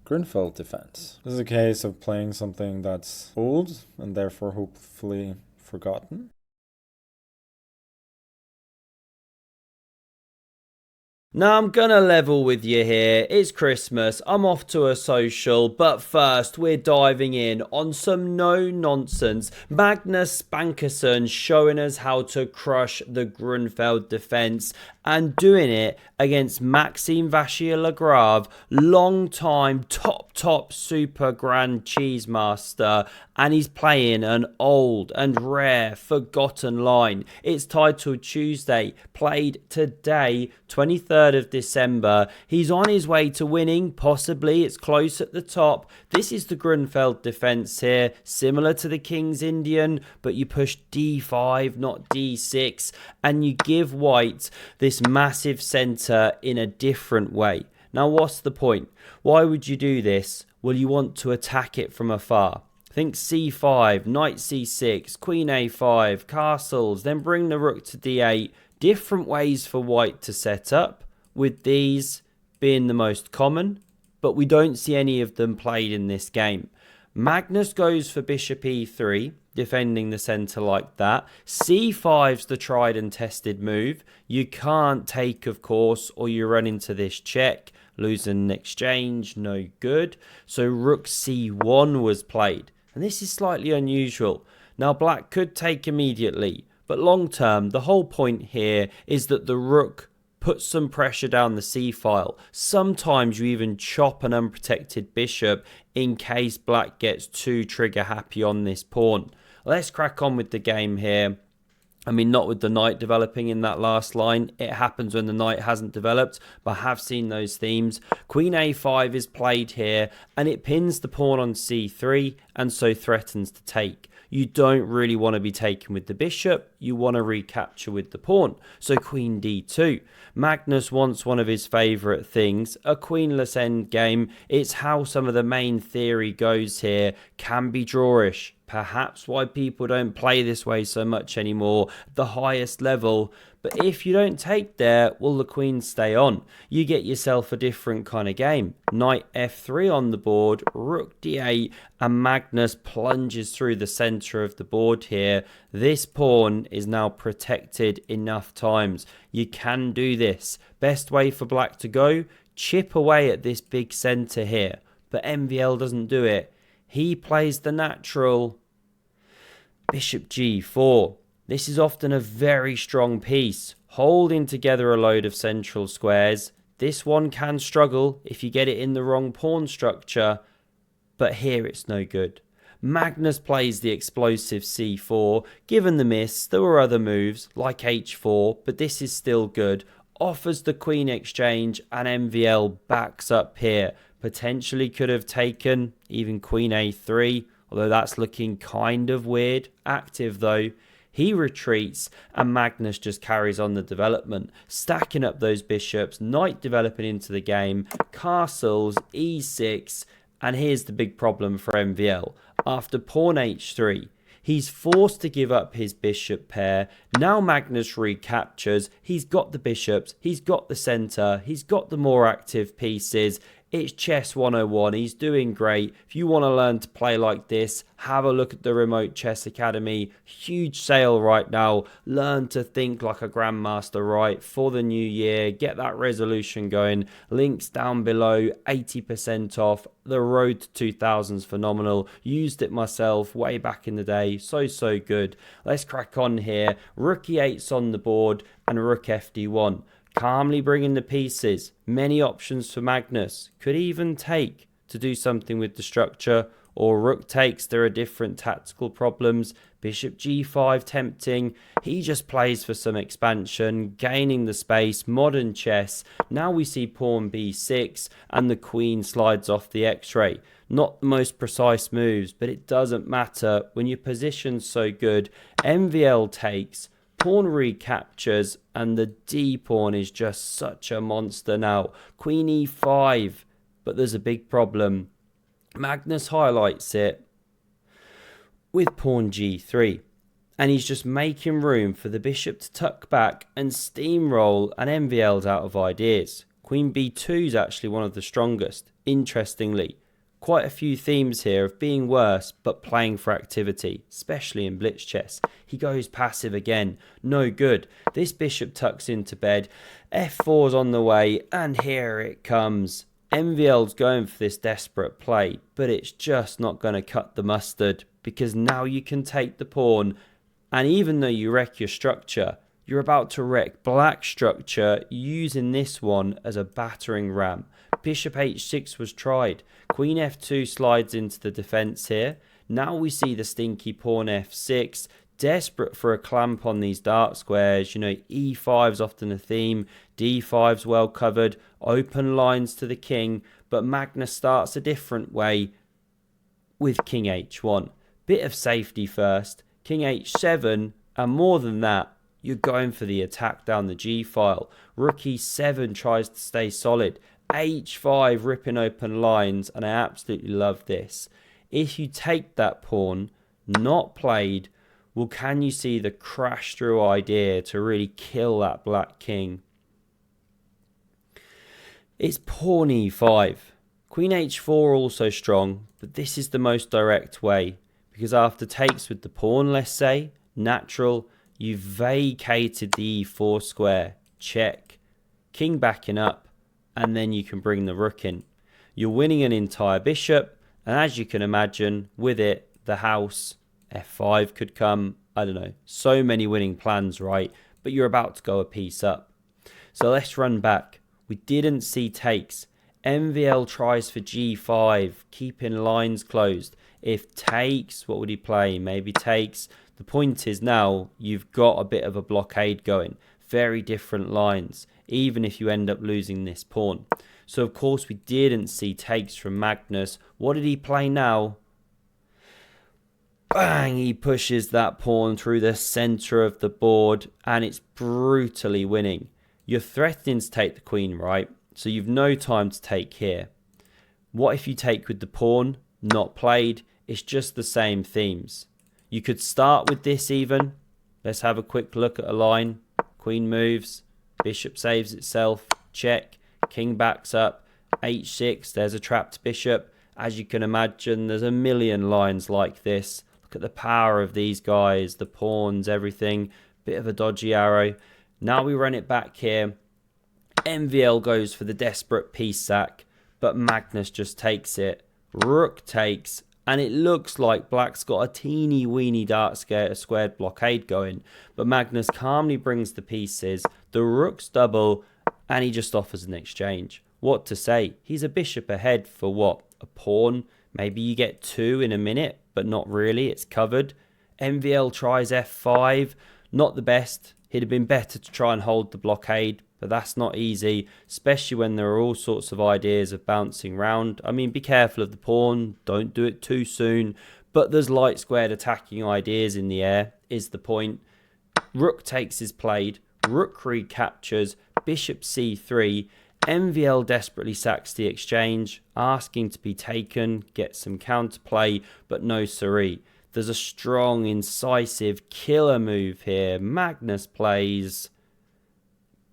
Grünfeld defense. This is a case of playing something that's old and therefore hopefully forgotten. Now I'm gonna level with you here. It's Christmas, I'm off to a social, but first we're diving in on some no-nonsense Magnus Carlsen showing us how to crush the Grünfeld defense and doing it against Maxime Vachier-Lagrave, long-time top super grand cheese master, and he's playing an old and rare forgotten line. It's titled Tuesday, played today, 23rd of December. He's on his way to winning, possibly. It's close at the top. This is the Grunfeld defense here, similar to the King's Indian, but you push d5, not d6, and you give white this massive center in a different way. Now, what's the point? Why would you do this? Well, you want to attack it from afar. Think c5, knight c6, queen a5, castles, then bring the rook to d8. Different ways for white to set up, with these being the most common, but we don't see any of them played in this game. Magnus goes for bishop e3, defending the centre like that. c5's the tried and tested move. You can't take, of course, or you run into this check. Losing an exchange, no good. So rook c1 was played. And this is slightly unusual. Now black could take immediately, but long term, the whole point here is that the rook puts some pressure down the c-file. Sometimes you even chop an unprotected bishop in case black gets too trigger happy on this pawn. Let's crack on with the game here. I mean, not with the knight developing in that last line. It happens when the knight hasn't developed, but I have seen those themes. Queen a5 is played here, and it pins the pawn on c3, and so threatens to take. You don't really want to be taken with the bishop. You want to recapture with the pawn. So queen d2. Magnus wants one of his favourite things, a queenless endgame. It's how some of the main theory goes here. Can be drawish. Perhaps why people don't play this way so much anymore at the highest level. But if you don't take there, will the queen stay on? You get yourself a different kind of game. Knight f3 on the board, rook d8, and Magnus plunges through the centre of the board here. This pawn is now protected enough times. You can do this. Best way for black to go, chip away at this big centre here. But MVL doesn't do it. He plays the natural bishop g4. This is often a very strong piece, holding together a load of central squares. This one can struggle if you get it in the wrong pawn structure, but here it's no good. Magnus plays the explosive c4. Given the miss, there were other moves like h4, but this is still good. Offers the queen exchange, and MVL backs up here. Potentially could have taken even queen a3, although that's looking kind of weird. Active though. He retreats, and Magnus just carries on the development, stacking up those bishops, knight developing into the game, castles, e6, and here's the big problem for MVL. After pawn h3, he's forced to give up his bishop pair. Now Magnus recaptures. He's got the bishops. He's got the centre. He's got the more active pieces. It's chess 101. He's doing great. If you want to learn to play like this, have a look at the Remote Chess Academy. Huge sale right now. Learn to think like a grandmaster right for the new year. Get that resolution going. Links down below. 80% off. The road to 2000's phenomenal. Used it myself way back in the day. So good. Let's crack on here. Rook e8's on the board and rook fd1. Calmly bringing the pieces. Many options for Magnus. Could even take to do something with the structure, or rook takes. There are different tactical problems. Bishop g5 tempting. He just plays for some expansion, gaining the space. Modern chess. Now we see pawn b6 and the queen slides off the x-ray. Not the most precise moves, but it doesn't matter when your position's so good. MVL takes. Pawn recaptures, and the d pawn is just such a monster now. Queen e5, but there's a big problem. Magnus highlights it with pawn g3, and he's just making room for the bishop to tuck back and steamroll, and MVL's out of ideas. Queen b2 is actually one of the strongest. Interestingly, quite a few themes here of being worse but playing for activity, especially in blitz chess. He goes passive again, no good. This bishop tucks into bed, f4's on the way, and here it comes. MVL's going for this desperate play, but it's just not going to cut the mustard, because now you can take the pawn, and even though you wreck your structure, you're about to wreck black structure using this one as a battering ram. Bishop h6 was tried. Queen f2 slides into the defense here. Now we see the stinky pawn f6. Desperate for a clamp on these dark squares. You know, e5's often a theme. d5's well covered. Open lines to the king. But Magnus starts a different way with king h1. Bit of safety first. King h7. And more than that, you're going for the attack down the g-file. Rook e7 tries to stay solid. h5 ripping open lines, and I absolutely love this. If you take that pawn, not played, well, can you see the crash through idea to really kill that black king? It's pawn e5. Queen h4 also strong, but this is the most direct way, because after takes with the pawn, let's say, natural, you've vacated the e4 square, check, king backing up, and then you can bring the rook in. You're winning an entire bishop, and as you can imagine, with it, the house, f5 could come, I don't know, so many winning plans, right? But you're about to go a piece up. So let's run back. We didn't see takes. MVL tries for g5, keeping lines closed. If takes, what would he play? Maybe takes. The point is now you've got a bit of a blockade going. Very different lines, even if you end up losing this pawn. So of course we didn't see takes from Magnus. What did he play now? Bang! He pushes that pawn through the center of the board, and it's brutally winning. You're threatening to take the queen, right? So you've no time to take here. What if you take with the pawn? Not played. It's just the same themes. You could start with this even. Let's have a quick look at a line. Queen moves. Bishop saves itself. Check. King backs up. h6. There's a trapped bishop. As you can imagine, there's a million lines like this. Look at the power of these guys. The pawns, everything. Bit of a dodgy arrow. Now we run it back here. MVL goes for the desperate piece sack, but Magnus just takes it. Rook takes, and it looks like black's got a teeny weeny dark squared blockade going, but Magnus calmly brings the pieces. The rook's double, and he just offers an exchange. What to say? He's a bishop ahead for what? A pawn? Maybe you get two in a minute, but not really. It's covered. MVL tries f5. Not the best. It'd have been better to try and hold the blockade, but that's not easy, especially when there are all sorts of ideas of bouncing round. I mean, be careful of the pawn. Don't do it too soon. But there's light squared attacking ideas in the air, is the point. Rook takes is played. Rook recaptures. Bishop c3. MVL desperately sacks the exchange, asking to be taken, get some counterplay, but no siree. There's a strong, incisive killer move here. Magnus plays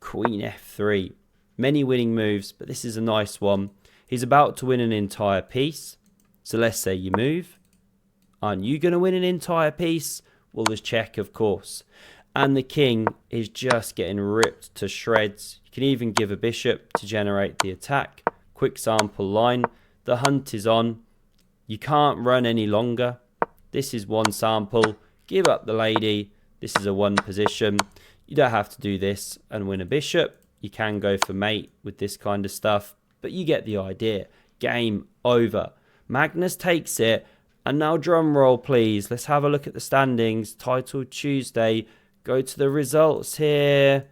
Queen f3. Many winning moves, but this is a nice one. He's about to win an entire piece. So let's say you move. Aren't you going to win an entire piece? Well, there's check, of course. And the king is just getting ripped to shreds. You can even give a bishop to generate the attack. Quick sample line. The hunt is on. You can't run any longer. This is one sample. Give up the lady. This is a one position. You don't have to do this and win a bishop. You can go for mate with this kind of stuff, but you get the idea. Game over. Magnus takes it. And now drum roll, please. Let's have a look at the standings. Title Tuesday. Go to the results here.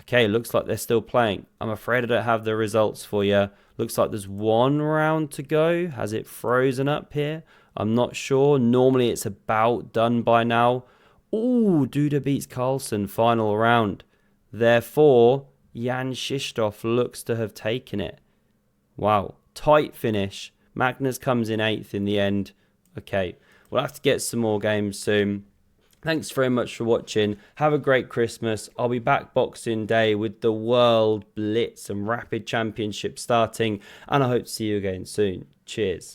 Okay, looks like they're still playing. I'm afraid I don't have the results for you. Looks like there's one round to go. Has it frozen up here? I'm not sure. Normally it's about done by now. Ooh, Duda beats Carlsen, final round. Therefore, Jan Krzysztof looks to have taken it. Wow, tight finish. Magnus comes in 8th in the end. Okay, we'll have to get some more games soon. Thanks very much for watching. Have a great Christmas. I'll be back Boxing Day with the World Blitz and Rapid Championship starting, and I hope to see you again soon. Cheers.